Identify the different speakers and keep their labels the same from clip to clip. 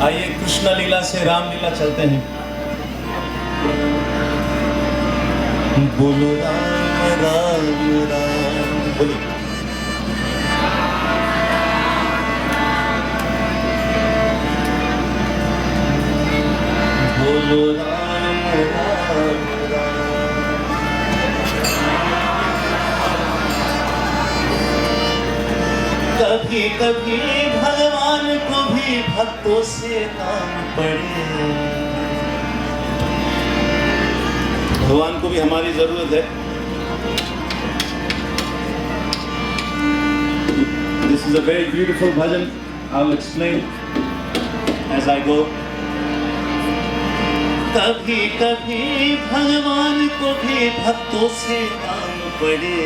Speaker 1: आइए कृष्ण लीला से रामलीला चलते हैं। बोलो राम राम राम, बोलो। बोलो राम राम राम। कभी कभी भगवान को भी भक्तों से काम पड़े। भगवान को भी हमारी जरूरत है। This is a very beautiful bhajan. I'll explain as I go. कभी कभी भगवान को भी भक्तों से काम पड़े।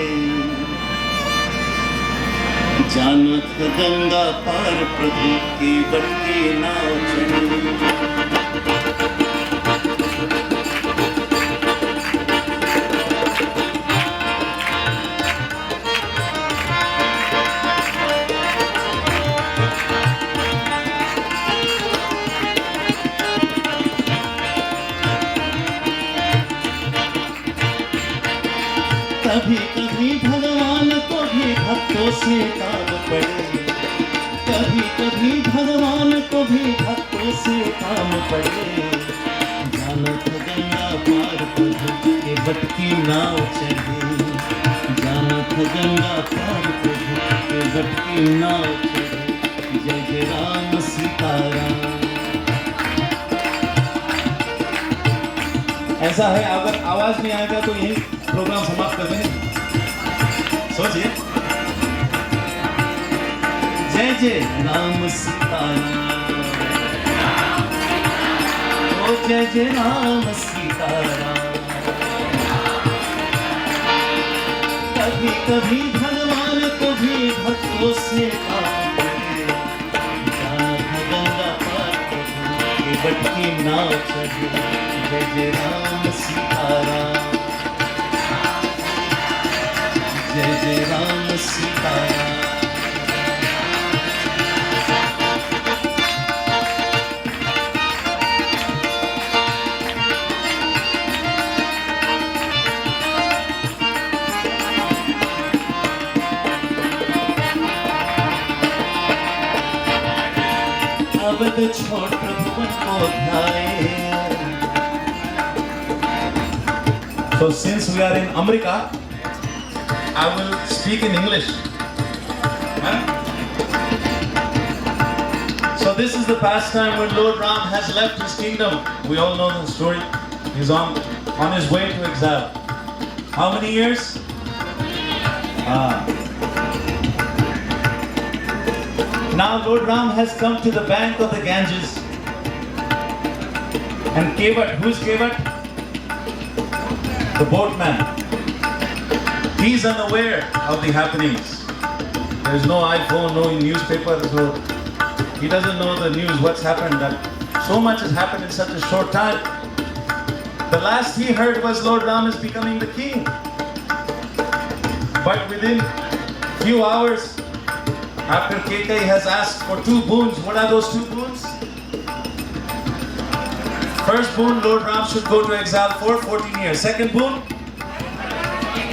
Speaker 1: जाना था गंगा पार प्रभु की बटकी नाव चढ़ी। कभी कभी भगवान को भी भक्तों से काम पड़े। कभी कभी भगवान को भी भक्तों से काम पड़े। जाना था गंगा पार प्रभु के बटकी नाव चढ़े। जाना था गंगा पार प्रभु के बटकी नाव चढ़े। जय जय राम सीताराम। ऐसा है, अगर आवाज नहीं आएगा तो यही प्रोग्राम समाप्त कर देंगे। सोचिए, जय जय राम सीताराम, ओ जय जय राम सीताराम। कभी कभी भगवान को भी भक्तों से काम पड़े। जाना था गंगा पार प्रभु के बटकी नाव चढ़े। जय जय राम सीताराम, जय जय राम सीताराम। अवध छोड़ प्रभु को ध्याए। So since we are in America, I will speak in English. So this is the past time when Lord Ram has left his kingdom. We all know the story. He's on his way to exile. How many years? Now Lord Ram has come to the bank of the Ganges. And Kevat, who's Kevat? The boatman. He's unaware of the happenings. There's no iPhone, no newspaper, so he doesn't know the news, what's happened. That so much has happened in such a short time. The last he heard was Lord Ram is becoming the king. But within few hours, after Kekai has asked for 2 boons, what are those 2 boons? First boon, Lord Ram should go to exile for 14 years. Second boon?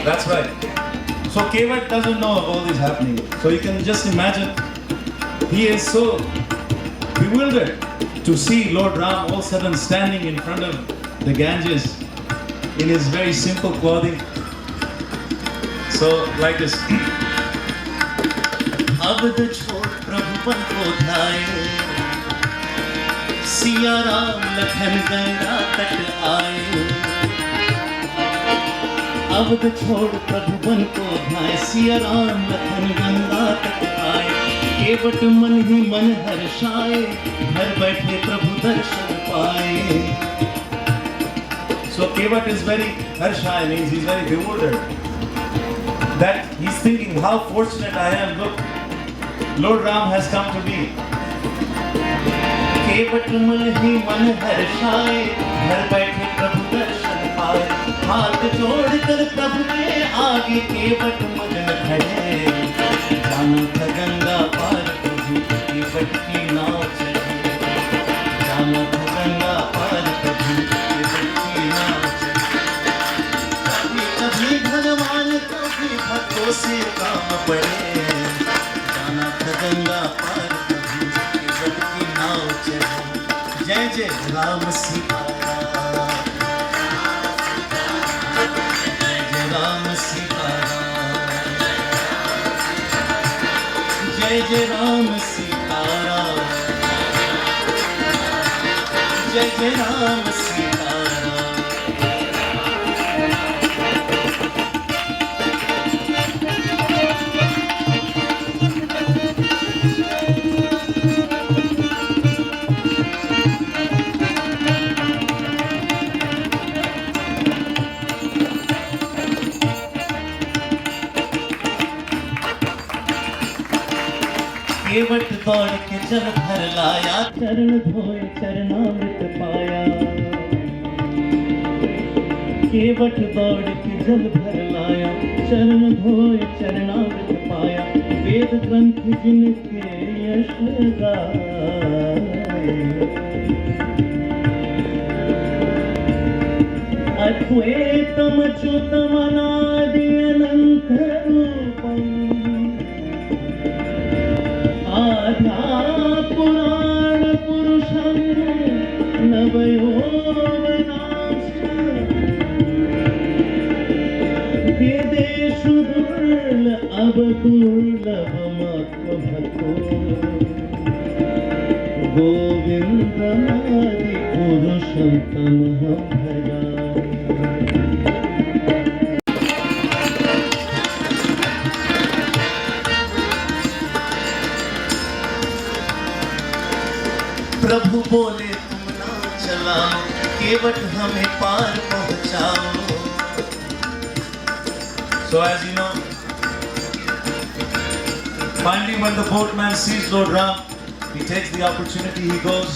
Speaker 1: That's right. So Kevat doesn't know of all this happening. So you can just imagine, he is so bewildered to see Lord Ram all of a sudden standing in front of the Ganges in his very simple clothing. So like this. Awadh छोड़ प्रभुपन को ध्याए। सिया राम लखन गंगा तट आए। अवध छोड़ प्रभुपन को ध्याए। सिया राम लखन गंगा तट आए। केवट मन ही मन हर्षाए। घर बैठे प्रभु दर्शन पाए। So Kevat is very harsha, means he's very bewildered. That he's thinking, how fortunate I am. Look, Lord Ram has come to me. केवट मन ही मन हर्षाए। घर बैठे प्रभु दर्शन पाए। हाथ जोड़कर प्रभु के आगे केवट मगन खड़े। जाना था गंगा पार प्रभु की बटकी नाव चढ़े। जय राम सीताराम, जय जय राम सीताराम, जय जय राम सीताराम, जय जय राम सीताराम। केवट दौड़ के जल भर लाया, चरण धोए चरणामृत पाया। केवट दौड़ के जल भर लाया, चरण धोए चरणामृत पाया। वेद ग्रंथ जिनके यश गाए, अद्वैतम अच्युतम अनादि अनंत रूपम, पुराण पुरुषं नवयौवनाश्च, वेदेषु दुर्लभं दुर्लभमात्मभक्तो, गोविन्दमादि पुरुषं तमहं भजामि। प्रभु बोले तुम ना चलाओ, केवट हमें पार पहुंचाओ। So as you know, finally when the boatman sees Lord Ram, he takes the opportunity, he goes,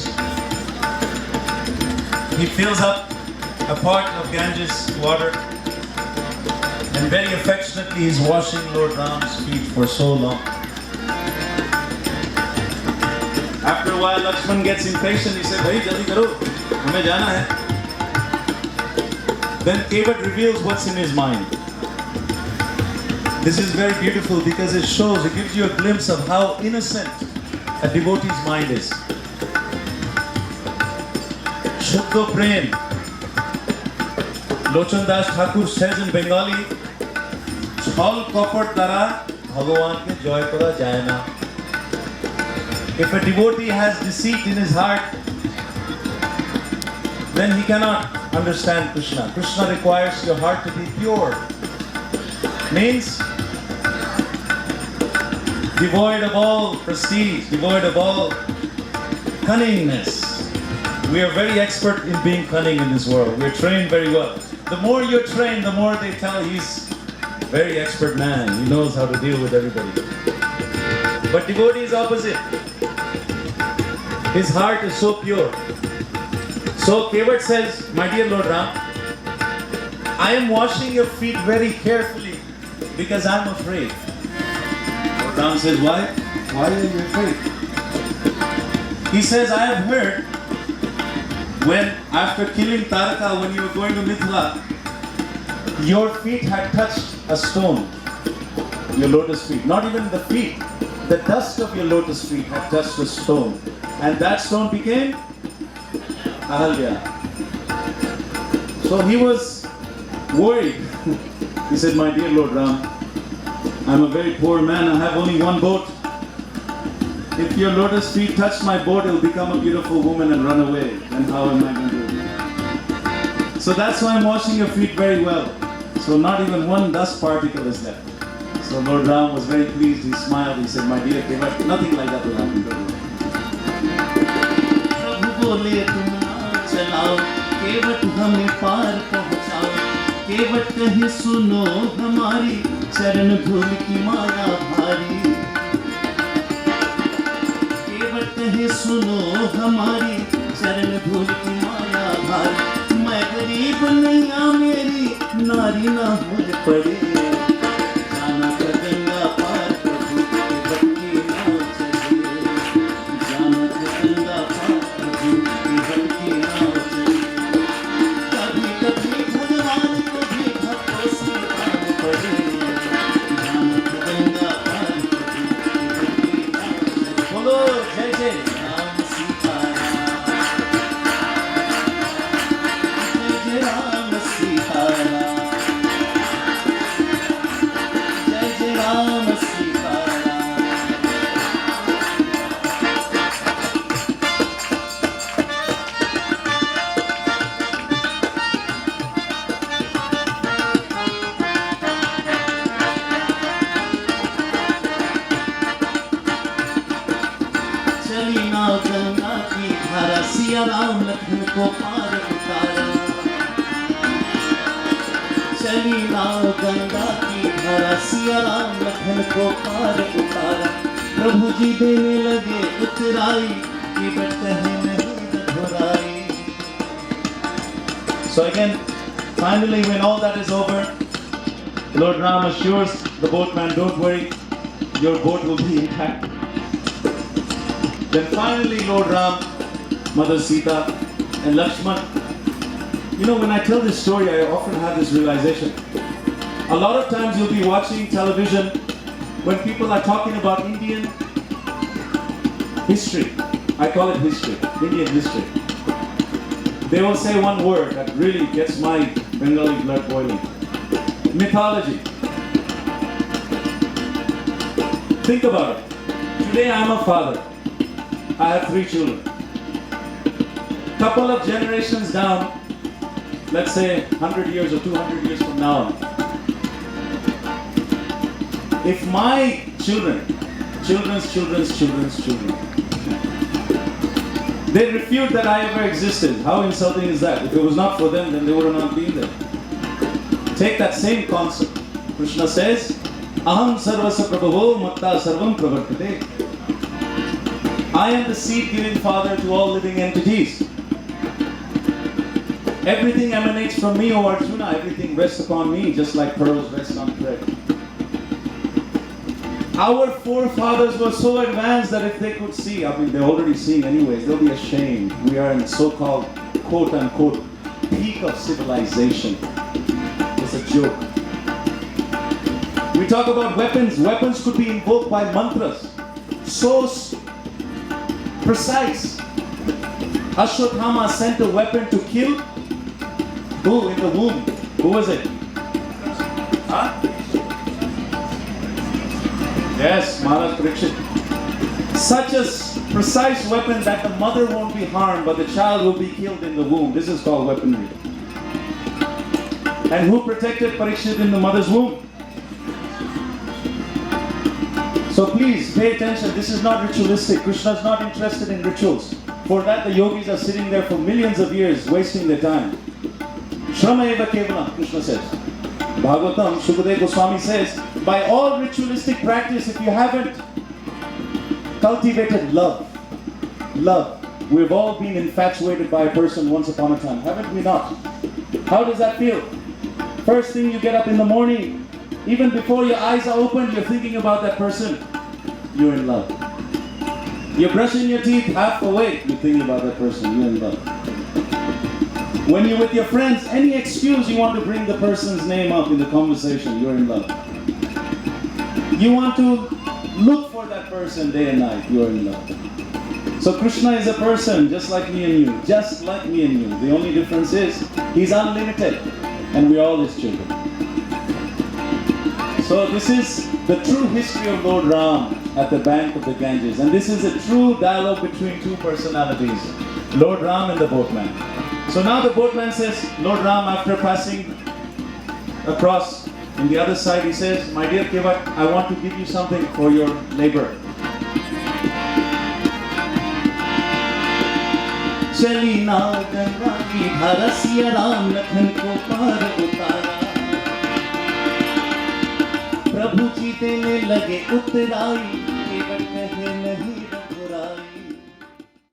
Speaker 1: he fills up a pot of Ganges water, and very affectionately he's washing Lord Ram's feet for so long. After a while, Lakshman gets impatient. He said, "Bhai, jaldi karo, hame jana hai." Then Kevat reveals what's in his mind. This is very beautiful because it shows, it gives you a glimpse of how innocent a devotee's mind is. Shuddha Prem. Lochan Das Thakur says in Bengali, "Chhol kapat dara Bhagavan ke joy kora jay na." If a devotee has deceit in his heart, then he cannot understand Krishna. Krishna requires your heart to be pure. Means devoid of all prestige, devoid of all cunningness. We are very expert in being cunning in this world. We are trained very well. The more you're trained, the more they tell he's a very expert man. He knows how to deal with everybody. But devotee is opposite. His heart is so pure. So Kevat says, "My dear Lord Ram, I am washing your feet very carefully because I'm afraid." Lord Ram says, "Why? Why are you afraid?" He says, "I have heard when after killing Taraka, when you were going to Mithila, your feet had touched a stone, your lotus feet. Not even the feet, the dust of your lotus feet had touched a stone. And that stone became Ahalya." So he was worried. He said, "My dear Lord Ram, I'm a very poor man. I have only one boat. If your lotus feet touch my boat, it will become a beautiful woman and run away. Then how am I going to do it?" So that's why I'm washing your feet very well. So not even one dust particle is left. So Lord Ram was very pleased. He smiled. He said, "My dear Kevat, nothing like that will happen." बोले तुम ना चलाओ, केवट हमें पार पहुंचाओ। केवट कहे सुनो हमारी, चरण धूल की माया भारी। केवट कहे सुनो हमारी, चरण धूल की माया भारी। मैं गरीब नैया मेरी, नारी ना हो पड़े। जाना का गंगा पार, प्रभु के भक्ति ना चले। जाना का गंगा पार, सिया राम लखन को पार उतारा। चली नाव गंगा की धारा, सिया राम लखन को पार उतारा। प्रभु जी देने लगे उतराई, कि कहे नहीं घुराई। So again, finally, when all that is over, Lord Ram assures the boatman, don't worry, your boat will be intact. Then finally, Lord Ram, Mother Sita, and Lakshman. You know, when I tell this story, I often have this realization. A lot of times you'll be watching television when people are talking about Indian history. I call it history, Indian history. They will say one word that really gets my Bengali blood boiling. Mythology. Think about it. Today I am a father. I have 3 children. Couple of generations down, let's say 100 years or 200 years from now, if my children's children, they refute that I ever existed, how insulting is that? If it was not for them, then they would have not been there. Take that same concept. Krishna says, Aham sarvasya prabhavo matta sarvam pravartate. I am the seed-giving father to all living entities. Everything emanates from me, O Arjuna. Everything rests upon me, just like pearls rest on thread. Our forefathers were so advanced that if they could see, I mean, they're already seeing anyways, they'll be ashamed. We are in so-called, quote-unquote, peak of civilization. It's a joke. We talk about weapons. Weapons could be invoked by mantras. So precise. Ashwatthama sent a weapon to kill. Who in the womb? Who was it? Huh? Yes, Maharaj Parikshit. Such a precise weapon that the mother won't be harmed, but the child will be killed in the womb. This is called weaponry. And who protected Parikshit in the mother's womb? So please pay attention. This is not ritualistic. Krishna is not interested in rituals. For that, the yogis are sitting there for millions of years, wasting their time. Shrama eva kevalam, Krishna says. Bhagavatam, Shukadeva Goswami says, by all ritualistic practice, if you haven't cultivated love, we've all been infatuated by a person once upon a time, haven't we not? How does that feel? First thing you get up in the morning, even before your eyes are opened, you're thinking about that person. You're in love. You're brushing your teeth, half awake, you're thinking about that person. You're in love. When you're with your friends, any excuse you want to bring the person's name up in the conversation, you're in love. You want to look for that person day and night, you're in love. So Krishna is a person just like me and you, just like me and you. The only difference is, he's unlimited and we're all his children. So this is the true history of Lord Ram at the bank of the Ganges. And this is a true dialogue between 2 personalities, Lord Ram and the boatman. So now the boatman says, Lord Ram, after passing across on the other side, he says, my dear Kevat, I want to give you something for your labor. चली नाव गंगा की धारा, सिया राम लखन को पार उतारा। प्रभु जी देने लगे उतराई, केवट कहे नहीं